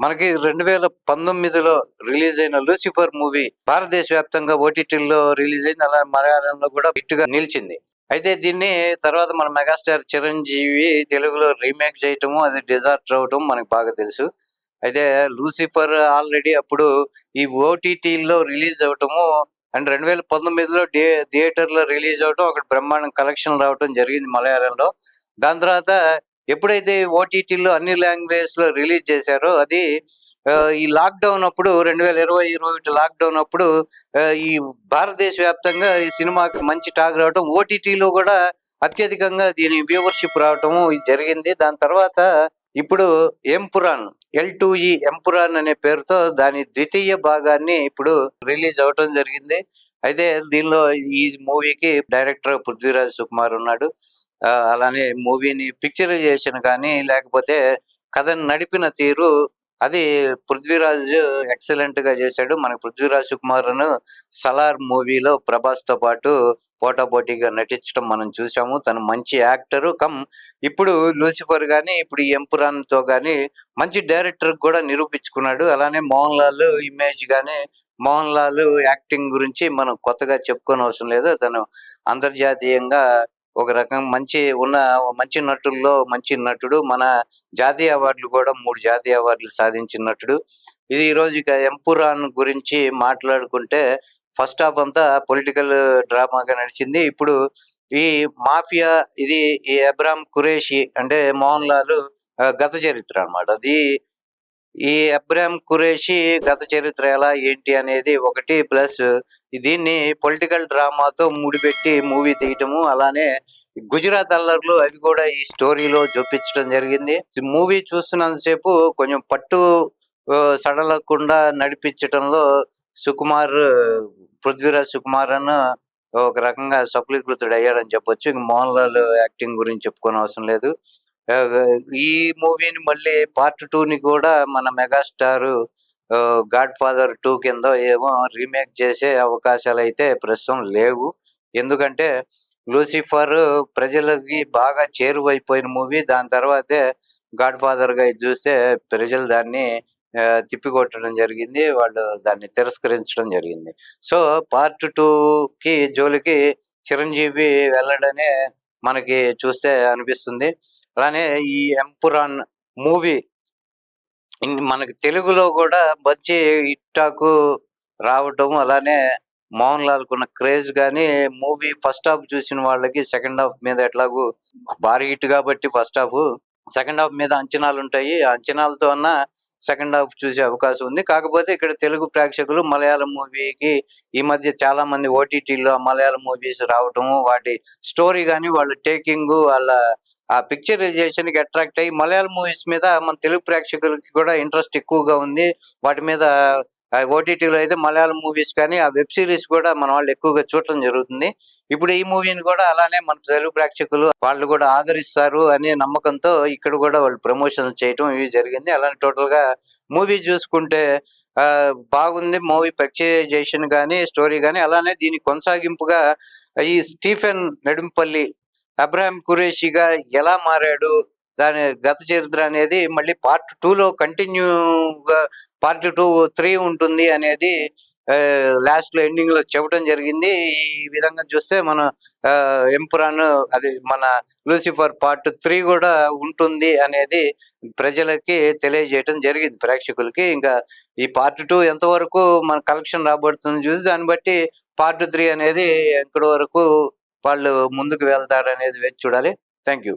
మనకి 2019లో రిలీజ్ అయిన 'Lucifer' movie భారతదేశ వ్యాప్తంగా ఓటీటీల్లో రిలీజ్ అయింది. అలా మలయాళంలో కూడా హిట్‌గా నిలిచింది. అయితే దీన్ని తర్వాత మన మెగాస్టార్ చిరంజీవి తెలుగులో రీమేక్ చేయటము, అది డిజాస్టర్ అవ్వటం మనకు బాగా తెలుసు. అయితే 'లూసిఫర్' ఆల్రెడీ అప్పుడు ఈ ఓటీటీల్లో రిలీజ్ అవ్వటము అండ్ 2019లో థియేటర్‌లో రిలీజ్ అవ్వటం, అక్కడ బ్రహ్మాండం కలెక్షన్ రావటం జరిగింది మలయాళంలో. దాని తర్వాత ఎప్పుడైతే ఓటీటీలో అన్ని లాంగ్వేజెస్‌లో రిలీజ్ చేశారో అది ఈ లాక్‌డౌన్ అప్పుడు 2020, 21 లాక్‌డౌన్ అప్పుడు ఈ భారతదేశ వ్యాప్తంగా ఈ సినిమాకి మంచి టాక్ రావటం, ఓటీటీలో కూడా అత్యధికంగా దీని వ్యూవర్‌షిప్ రావటము ఇది జరిగింది. దాని తర్వాత ఇప్పుడు 'ఎంపురాన్' L2E 'ఎంపురాన్' అనే పేరుతో దాని ద్వితీయ భాగాన్ని ఇప్పుడు రిలీజ్ అవ్వటం జరిగింది. అయితే దీనిలో ఈ మూవీకి డైరెక్టర్ 'పృథ్వీరాజ్ సుకుమార్' ఉన్నాడు. అలానే మూవీని పిక్చరైజేషన్ కానీ, లేకపోతే కథను నడిపిన తీరు అది 'పృథ్వీరాజ్' ఎక్సలెంట్‌గా చేశాడు. మనకు 'పృథ్వీరాజ్ సుకుమార్‌ను' 'సలార్' మూవీలో ప్రభాస్‌తో పాటు పోటాపోటీగా నటించడం మనం చూసాము. తను మంచి యాక్టరు ఇప్పుడు 'లూసిఫర్' గాని, ఇప్పుడు ఈ 'ఎంపురాన్'తో గాని మంచి డైరెక్టర్‌గా కూడా నిరూపించుకున్నాడు. అలానే 'మోహన్ లాల్' ఇమేజ్ గాని, 'మోహన్ లాల్' యాక్టింగ్ గురించి మనం కొత్తగా చెప్పుకోనవసరం లేదు. తను అంతర్జాతీయంగా ఒక రకం మంచి నటుల్లో మంచి నటుడు. మన జాతీయ అవార్డులు కూడా 3 జాతీయ అవార్డులు సాధించిన నటుడు. ఇది ఈరోజు ఇక 'ఎంపురాన్' గురించి మాట్లాడుకుంటే ఫస్ట్ హాఫ్ అంతా పొలిటికల్ డ్రామాగా నడిచింది. ఇప్పుడు ఈ మాఫియా ఇది ఈ ఎబ్రామ్ ఖురేషి అంటే మోహన్ లాల్ గత చరిత్ర అన్నమాట. ఈ ఎబ్రామ్ ఖురేషి గత చరిత్ర ఎలా ఏంటి అనేది ఒకటి, ప్లస్ దీన్ని పొలిటికల్ డ్రామాతో ముడిపెట్టి మూవీ తీయటము, అలానే గుజరాత్ అల్లర్లు అవి కూడా ఈ స్టోరీలో చూపించడం జరిగింది. మూవీ చూస్తున్నంత సేపు కొంచెం పట్టు సడలకుండా నడిపించటంలో సుకుమార్, 'పృథ్వీరాజ్ సుకుమార్' ఒక రకంగా సఫలీకృతుడు అయ్యాడని చెప్పొచ్చు. ఇంక మోహన్ లాల్ యాక్టింగ్ గురించి చెప్పుకోనవసరం లేదు. ఈ మూవీని మళ్ళీ పార్ట్ 2ని కూడా మన మెగాస్టార్ 'గాడ్ ఫాదర్ 2' కింద ఏమో రీమేక్ చేసే అవకాశాలైతే ప్రస్తుతం లేవు. ఎందుకంటే 'లూసిఫర్' ప్రజలకి బాగా చేరువైపోయిన మూవీ. దాని తర్వాతే 'గాడ్ ఫాదర్‌గా' ఇది చూస్తే ప్రజలు దాన్ని తిప్పికొట్టడం జరిగింది. వాళ్ళు దాన్ని తిరస్కరించడం జరిగింది. సో, పార్ట్ 2కి జోలికి చిరంజీవి వెళ్ళడనే మనకి చూస్తే అనిపిస్తుంది. అలానే ఈ 'ఎంపురాన్' మూవీ మనకి తెలుగులో కూడా మంచి హిట్ టాకు రావటం, అలానే మోహన్ లాల్‌కున్న క్రేజ్ గాని, మూవీ ఫస్ట్ హాఫ్ చూసిన వాళ్ళకి సెకండ్ హాఫ్ మీద ఎట్లాగూ భారీ హిట్ కాబట్టి ఫస్ట్ హాఫ్, సెకండ్ హాఫ్ మీద అంచనాలుంటాయి. ఆ అంచనాలతో అన్నా సెకండ్ హాఫ్ చూసే అవకాశం ఉంది. కాకపోతే ఇక్కడ తెలుగు ప్రేక్షకులు మలయాళం మూవీకి ఈ మధ్య చాలా మంది ఓటీటీలో మలయాళం మూవీస్ రావటము, వాటి స్టోరీ గాని, వాళ్ళ టేకింగు, వాళ్ళ ఆ పిక్చరైజేషన్‌కి అట్రాక్ట్ అయ్యి మలయాళం మూవీస్ మీద మన తెలుగు ప్రేక్షకులకి కూడా ఇంట్రెస్ట్ ఎక్కువగా ఉంది. వాటి మీద ఓటీటీలో అయితే మలయాళం మూవీస్ కానీ, ఆ వెబ్ సీరీస్ కూడా మన వాళ్ళు ఎక్కువగా చూడటం జరుగుతుంది. ఇప్పుడు ఈ మూవీని కూడా అలానే మన తెలుగు ప్రేక్షకులు వాళ్ళు కూడా ఆదరిస్తారు అనే నమ్మకంతో ఇక్కడ కూడా వాళ్ళు ప్రమోషన్స్ చేయటం ఇవి జరిగింది. అలానే టోటల్‌గా మూవీ చూసుకుంటే బాగుంది. మూవీ పిక్చరైజేషన్ గాని, స్టోరీ గాని, అలానే దీని కొనసాగింపుగా ఈ స్టీఫెన్ నెడుంపల్లి అబ్రాహాం ఖురేషిగా ఎలా మారాడు? దాని గత చరిత్ర అనేది మళ్ళీ పార్ట్ 2లో కంటిన్యూగా పార్ట్ 2, 3 ఉంటుంది అనేది లాస్ట్‌లో ఎండింగ్‌లో చెప్పడం జరిగింది. ఈ విధంగా చూస్తే మన 'ఎంపురాన్' అది మన 'లూసిఫర్' పార్ట్ 3 కూడా ఉంటుంది అనేది ప్రజలకి తెలియజేయటం జరిగింది ప్రేక్షకులకి. ఇంకా ఈ పార్ట్ 2 ఎంతవరకు మన కలెక్షన్ రాబడుతుందో చూసి దాన్ని బట్టి పార్ట్ 3 అనేది ఎక్కడి వరకు వాళ్ళు ముందుకు వెళ్తారనేది వేచి చూడాలి. Thank you.